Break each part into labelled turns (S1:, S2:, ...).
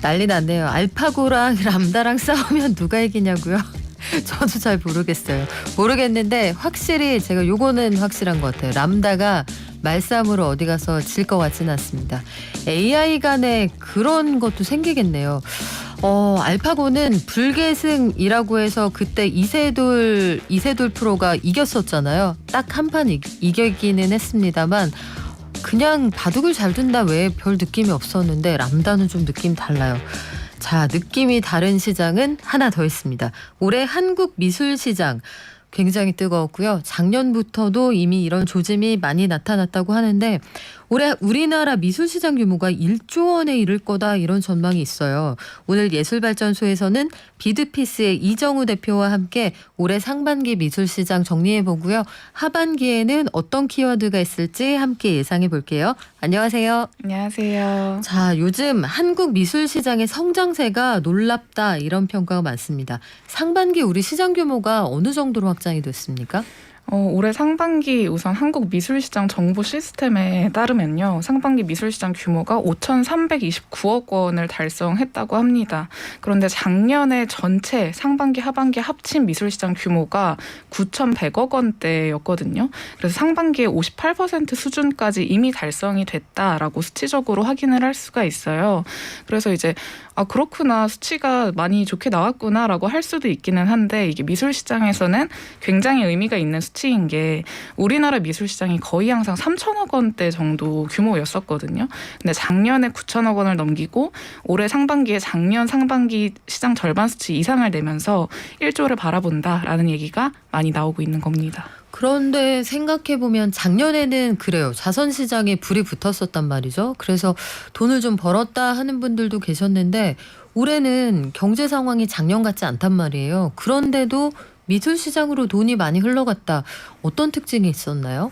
S1: 난리 났네요. 알파고랑 람다랑 싸우면 누가 이기냐고요? 저도 잘 모르겠어요. 모르겠는데 확실히 제가 요거는 확실한 것 같아요. 람다가 말싸움으로 어디 가서 질 것 같지는 않습니다. AI 간에 그런 것도 생기겠네요. 알파고는 불계승이라고 해서 그때 이세돌 프로가 이겼었잖아요. 딱 한 판 이기기는 했습니다만 그냥 바둑을 잘 둔다 외에 별 느낌이 없었는데 람다는 좀 느낌 달라요. 자, 느낌이 다른 시장은 하나 더 있습니다. 올해 한국 미술시장 굉장히 뜨거웠고요. 작년부터도 이미 이런 조짐이 많이 나타났다고 하는데 올해 우리나라 미술시장 규모가 1조 원에 이를 거다 이런 전망이 있어요. 오늘 예술발전소에서는 비드피스의 이정우 대표와 함께 올해 상반기 미술시장 정리해보고요. 하반기에는 어떤 키워드가 있을지 함께 예상해 볼게요. 안녕하세요.
S2: 안녕하세요.
S1: 자, 요즘 한국 미술시장의 성장세가 놀랍다 이런 평가가 많습니다. 상반기 우리 시장 규모가 어느 정도로 확장이 됐습니까?
S2: 올해 상반기 우선 한국 미술시장 정보 시스템에 따르면요. 상반기 미술시장 규모가 5,329억 원을 달성했다고 합니다. 그런데 작년에 전체 상반기 하반기 합친 미술시장 규모가 9,100억 원대였거든요. 그래서 상반기에 58% 수준까지 이미 달성이 됐다라고 수치적으로 확인을 할 수가 있어요. 그래서 이제 그렇구나, 수치가 많이 좋게 나왔구나라고 할 수도 있기는 한데 이게 미술시장에서는 굉장히 의미가 있는 수치인 게 우리나라 미술시장이 거의 항상 3천억 원대 정도 규모였었거든요. 근데 작년에 9천억 원을 넘기고 올해 상반기에 작년 상반기 시장 절반 수치 이상을 내면서 1조를 바라본다라는 얘기가 많이 나오고 있는 겁니다.
S1: 그런데 생각해보면 작년에는 그래요. 자선시장에 불이 붙었었단 말이죠. 그래서 돈을 좀 벌었다 하는 분들도 계셨는데 올해는 경제 상황이 작년 같지 않단 말이에요. 그런데도 미술시장으로 돈이 많이 흘러갔다. 어떤 특징이 있었나요?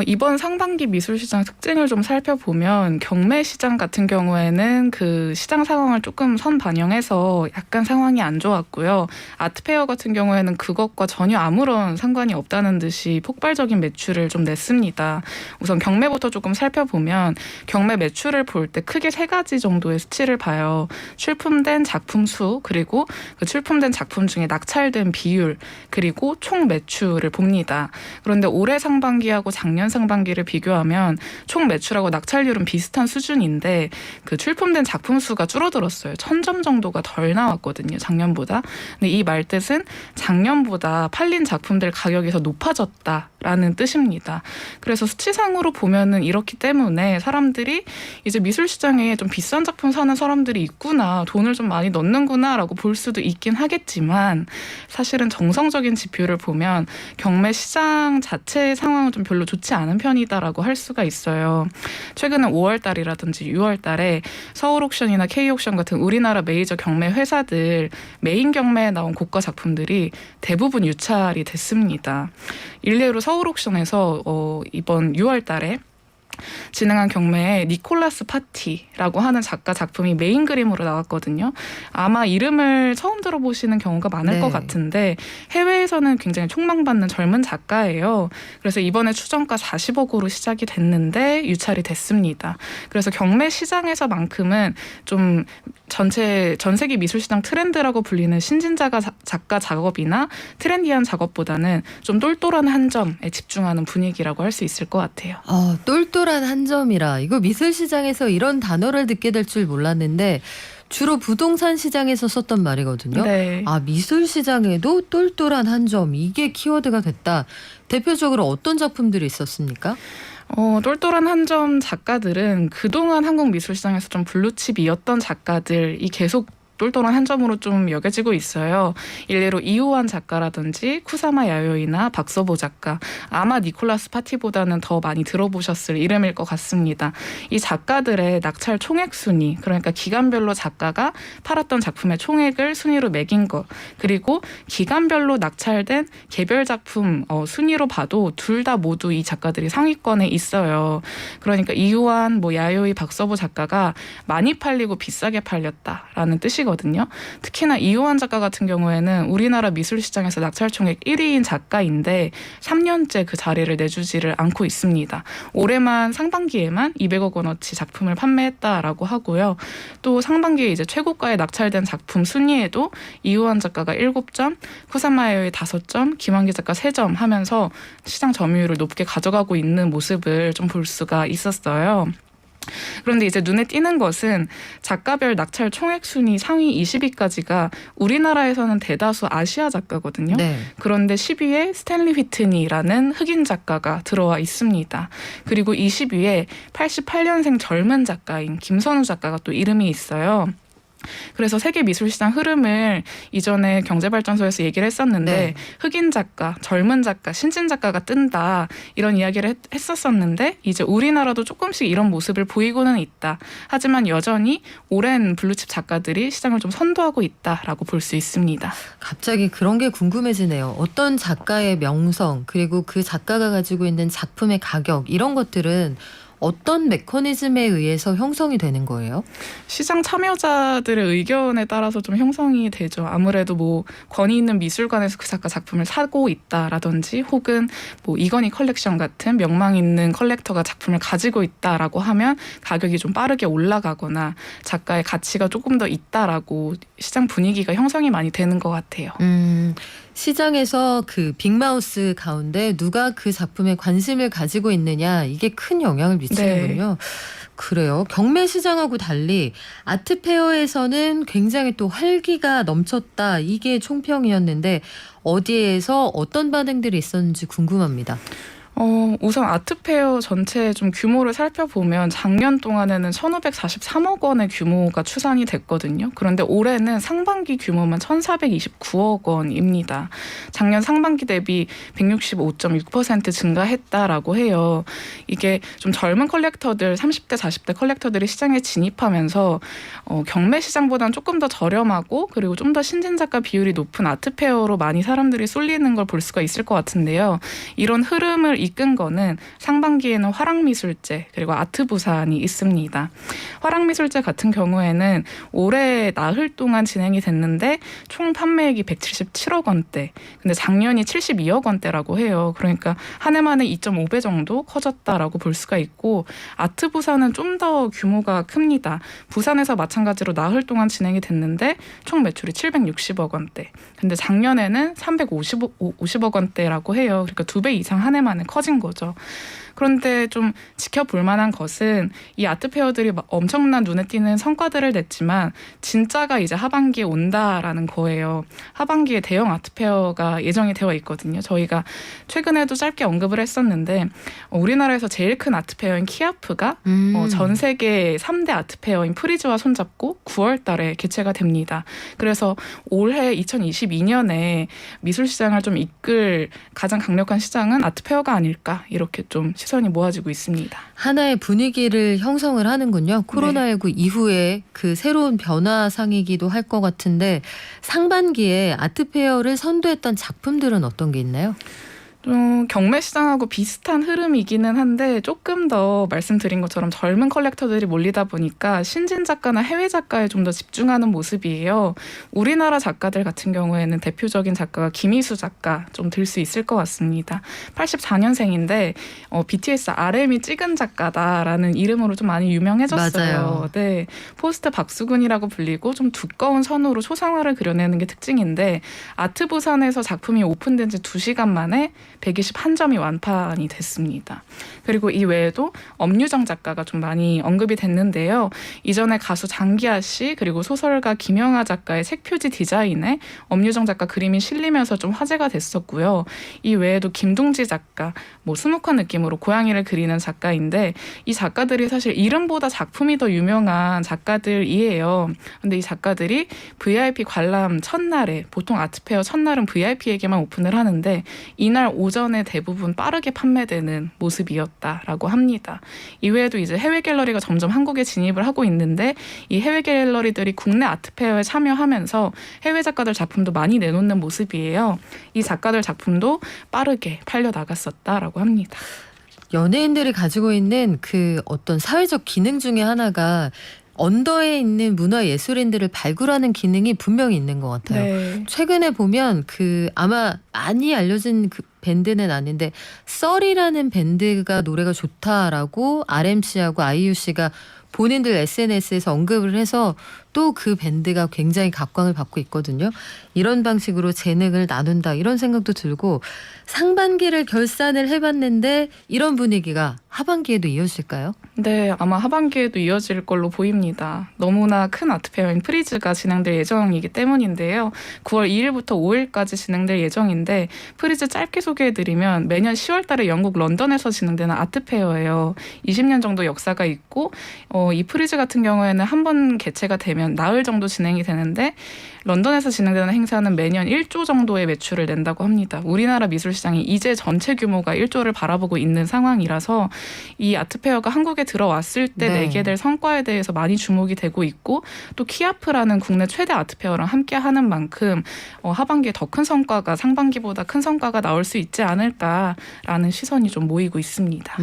S2: 이번 상반기 미술시장 특징을 좀 살펴보면 경매 시장 같은 경우에는 그 시장 상황을 조금 선반영해서 약간 상황이 안 좋았고요. 아트페어 같은 경우에는 그것과 전혀 아무런 상관이 없다는 듯이 폭발적인 매출을 좀 냈습니다. 우선 경매부터 조금 살펴보면 경매 매출을 볼 때 크게 세 가지 정도의 수치를 봐요. 출품된 작품 수, 그리고 그 출품된 작품 중에 낙찰된 비율, 그리고 총 매출을 봅니다. 그런데 올해 상반기하고 작년 상반기를 비교하면 총 매출하고 낙찰률은 비슷한 수준인데 그 출품된 작품 수가 줄어들었어요. 1,000점 정도가 덜 나왔거든요, 작년보다. 근데 이 말뜻은 작년보다 팔린 작품들 가격이 더 높아졌다라는 뜻입니다. 그래서 수치상으로 보면은 이렇기 때문에 사람들이 이제 미술시장에 좀 비싼 작품 사는 사람들이 있구나, 돈을 좀 많이 넣는구나라고 볼 수도 있긴 하겠지만 사실은 정성적인 지표를 보면 경매 시장 자체의 상황은 좀 별로 좋지 않은 편이다라고 할 수가 있어요. 최근에 5월 달이라든지 6월 달에 서울옥션이나 K옥션 같은 우리나라 메이저 경매 회사들 메인 경매에 나온 고가 작품들이 대부분 유찰이 됐습니다. 일례로 서울옥션에서 이번 6월 달에 진행한 경매에 니콜라스 파티라고 하는 작가 작품이 메인 그림으로 나왔거든요. 아마 이름을 처음 들어보시는 경우가 많을 것 같은데 해외에서는 굉장히 촉망받는 젊은 작가예요. 그래서 이번에 추정가 40억으로 시작이 됐는데 유찰이 됐습니다. 그래서 경매 시장에서만큼은 좀 전 세계 미술시장 트렌드라고 불리는 신진작가 작가 작업이나 트렌디한 작업보다는 좀 똘똘한 한 점에 집중하는 분위기라고 할 수 있을 것 같아요.
S1: 똘똘한 한 점이라. 이거 미술시장에서 이런 단어를 듣게 될 줄 몰랐는데 주로 부동산 시장에서 썼던 말이거든요.
S2: 네.
S1: 미술시장에도 똘똘한 한 점, 이게 키워드가 됐다. 대표적으로 어떤 작품들이 있었습니까?
S2: 똘똘한 한 점 작가들은 그동안 한국 미술시장에서 좀 블루칩이었던 작가들이 계속 똘똘한 한 점으로 좀 여겨지고 있어요. 일례로 이호환 작가라든지 쿠사마 야요이나 박서보 작가, 아마 니콜라스 파티보다는 더 많이 들어보셨을 이름일 것 같습니다. 이 작가들의 낙찰 총액 순위, 그러니까 기간별로 작가가 팔았던 작품의 총액을 순위로 매긴 것, 그리고 기간별로 낙찰된 개별 작품 순위로 봐도 둘 다 모두 이 작가들이 상위권에 있어요. 그러니까 이호환, 야요이, 박서보 작가가 많이 팔리고 비싸게 팔렸다라는 뜻이거든요. 상위거든요. 특히나 이호환 작가 같은 경우에는 우리나라 미술 시장에서 낙찰 총액 1위인 작가인데 3년째 그 자리를 내주지를 않고 있습니다. 올해만 상반기에만 200억 원어치 작품을 판매했다라고 하고요. 또 상반기에 이제 최고가에 낙찰된 작품 순위에도 이호환 작가가 7점, 쿠사마에요의 5점, 김환기 작가 3점 하면서 시장 점유율을 높게 가져가고 있는 모습을 좀 볼 수가 있었어요. 그런데 이제 눈에 띄는 것은 작가별 낙찰 총액 순위 상위 20위까지가 우리나라에서는 대다수 아시아 작가거든요.
S1: 네.
S2: 그런데 10위에 스탠리 휘트니라는 흑인 작가가 들어와 있습니다. 그리고 20위에 88년생 젊은 작가인 김선우 작가가 또 이름이 있어요. 그래서 세계 미술시장 흐름을 이전에 경제발전소에서 얘기를 했었는데
S1: 네.
S2: 흑인 작가, 젊은 작가, 신진 작가가 뜬다 이런 이야기를 했었었는데 이제 우리나라도 조금씩 이런 모습을 보이고는 있다. 하지만 여전히 오랜 블루칩 작가들이 시장을 좀 선도하고 있다라고 볼 수 있습니다.
S1: 갑자기 그런 게 궁금해지네요. 어떤 작가의 명성 그리고 그 작가가 가지고 있는 작품의 가격 이런 것들은 어떤 메커니즘에 의해서 형성이 되는 거예요?
S2: 시장 참여자들의 의견에 따라서 좀 형성이 되죠. 아무래도 뭐 권위 있는 미술관에서 그 작가 작품을 사고 있다라든지 혹은 뭐 이건희 컬렉션 같은 명망 있는 컬렉터가 작품을 가지고 있다라고 하면 가격이 좀 빠르게 올라가거나 작가의 가치가 조금 더 있다라고 시장 분위기가 형성이 많이 되는 것 같아요.
S1: 시장에서 그 빅마우스 가운데 누가 그 작품에 관심을 가지고 있느냐 이게 큰 영향을 미치는군요. 그래요. 경매 시장하고 달리 아트페어에서는 굉장히 또 활기가 넘쳤다. 이게 총평이었는데 어디에서 어떤 반응들이 있었는지 궁금합니다.
S2: 우선 아트페어 전체 좀 규모를 살펴보면 작년 동안에는 1,543억 원의 규모가 추산이 됐거든요. 그런데 올해는 상반기 규모만 1,429억 원입니다. 작년 상반기 대비 165.6% 증가했다라고 해요. 이게 좀 젊은 컬렉터들, 30대, 40대 컬렉터들이 시장에 진입하면서 경매 시장보다는 조금 더 저렴하고 그리고 좀 더 신진 작가 비율이 높은 아트페어로 많이 사람들이 쏠리는 걸 볼 수가 있을 것 같은데요. 이런 흐름을 이끈 거는 상반기에는 화랑미술제 그리고 아트부산이 있습니다. 화랑미술제 같은 경우에는 올해 나흘 동안 진행이 됐는데 총 판매액이 177억 원대. 근데 작년이 72억 원대라고 해요. 그러니까 한 해 만에 2.5배 정도 커졌다라고 볼 수가 있고 아트부산은 좀 더 규모가 큽니다. 부산에서 마찬가지로 나흘 동안 진행이 됐는데 총 매출이 760억 원대. 근데 작년에는 350억 원대라고 해요. 그러니까 2배 이상 한 해 만에 커진 거죠. 그런데 좀 지켜볼 만한 것은 이 아트페어들이 엄청난 눈에 띄는 성과들을 냈지만 진짜가 이제 하반기에 온다라는 거예요. 하반기에 대형 아트페어가 예정이 되어 있거든요. 저희가 최근에도 짧게 언급을 했었는데 우리나라에서 제일 큰 아트페어인 키아프가 전 세계 3대 아트페어인 프리즈와 손잡고 9월 달에 개최가 됩니다. 그래서 올해 2022년에 미술시장을 좀 이끌 가장 강력한 시장은 아트페어가 아닐까 이렇게 좀 시선이 모아지고 있습니다.
S1: 하나의 분위기를 형성을 하는군요. 코로나19 이후에 그 새로운 변화상이기도 할 것 같은데 상반기에 아트페어를 선도했던 작품들은 어떤 게 있나요?
S2: 경매 시장하고 비슷한 흐름이기는 한데 조금 더 말씀드린 것처럼 젊은 컬렉터들이 몰리다 보니까 신진 작가나 해외 작가에 좀 더 집중하는 모습이에요. 우리나라 작가들 같은 경우에는 대표적인 작가가 김희수 작가 좀 들 수 있을 것 같습니다. 84년생인데 BTS RM이 찍은 작가다라는 이름으로 좀 많이 유명해졌어요.
S1: 맞아요.
S2: 네, 포스트 박수근이라고 불리고 좀 두꺼운 선으로 초상화를 그려내는 게 특징인데 아트부산에서 작품이 오픈된 지 2시간 만에 121점이 완판이 됐습니다. 그리고 이 외에도 엄유정 작가가 좀 많이 언급이 됐는데요. 이전에 가수 장기하 씨 그리고 소설가 김영하 작가의 색표지 디자인에 엄유정 작가 그림이 실리면서 좀 화제가 됐었고요. 이 외에도 김동지 작가, 수묵화 느낌으로 고양이를 그리는 작가인데 이 작가들이 사실 이름보다 작품이 더 유명한 작가들이에요. 근데 이 작가들이 VIP 관람 첫날에 보통 아트페어 첫날은 VIP에게만 오픈을 하는데 이날 오전에 대부분 빠르게 판매되는 모습이었다라고 합니다. 이외에도 이제 해외 갤러리가 점점 한국에 진입을 하고 있는데 이 해외 갤러리들이 국내 아트페어에 참여하면서 해외 작가들 작품도 많이 내놓는 모습이에요. 이 작가들 작품도 빠르게 팔려 나갔었다라고 합니다.
S1: 연예인들이 가지고 있는 그 어떤 사회적 기능 중에 하나가 언더에 있는 문화예술인들을 발굴하는 기능이 분명히 있는 것 같아요.
S2: 네.
S1: 최근에 보면 그 아마 많이 알려진 그 밴드는 아닌데 썰이라는 밴드가 노래가 좋다라고 RMC하고 IUC가 본인들 SNS에서 언급을 해서 또 그 밴드가 굉장히 각광을 받고 있거든요. 이런 방식으로 재능을 나눈다 이런 생각도 들고 상반기를 결산을 해봤는데 이런 분위기가 하반기에도 이어질까요?
S2: 네, 아마 하반기에도 이어질 걸로 보입니다. 너무나 큰 아트페어인 프리즈가 진행될 예정이기 때문인데요. 9월 2일부터 5일까지 진행될 예정인데 프리즈 짧게 소개해드리면 매년 10월 달에 영국 런던에서 진행되는 아트페어예요. 20년 정도 역사가 있고 이 프리즈 같은 경우에는 한 번 개최가 되면 나흘 정도 진행이 되는데 런던에서 진행되는 행사는 매년 1조 정도의 매출을 낸다고 합니다. 우리나라 미술시장이 이제 전체 규모가 1조를 바라보고 있는 상황이라서 이 아트페어가 한국에 들어왔을 때
S1: 네.
S2: 내게 될 성과에 대해서 많이 주목이 되고 있고 또 키아프라는 국내 최대 아트페어랑 함께하는 만큼 하반기에 더 큰 성과가 상반기보다 큰 성과가 나올 수 있지 않을까라는 시선이 좀 모이고 있습니다.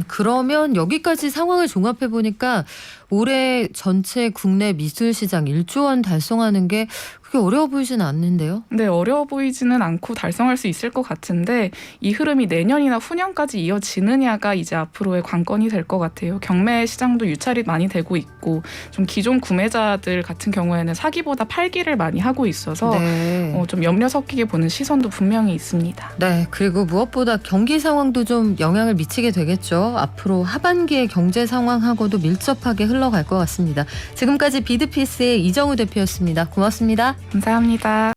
S1: 그러면 여기까지 상황을 종합해 보니까 올해 전체 국내 미술시장 1조 원 달성하는 게 그게 어려워 보이진 않는데요.
S2: 네, 어려워 보이지는 않고 달성할 수 있을 것 같은데 이 흐름이 내년이나 후년까지 이어지느냐가 이제 앞으로의 관건이 될 것 같아요. 경매 시장도 유찰이 많이 되고 있고 좀 기존 구매자들 같은 경우에는 사기보다 팔기를 많이 하고 있어서
S1: 네.
S2: 좀 염려 섞이게 보는 시선도 분명히 있습니다.
S1: 네, 그리고 무엇보다 경기 상황도 좀 영향을 미치게 되겠죠. 앞으로 하반기의 경제 상황하고도 밀접하게 흘러갈 것 같습니다. 지금까지 비드피스의 이정우 대표였습니다. 고맙습니다.
S2: 감사합니다.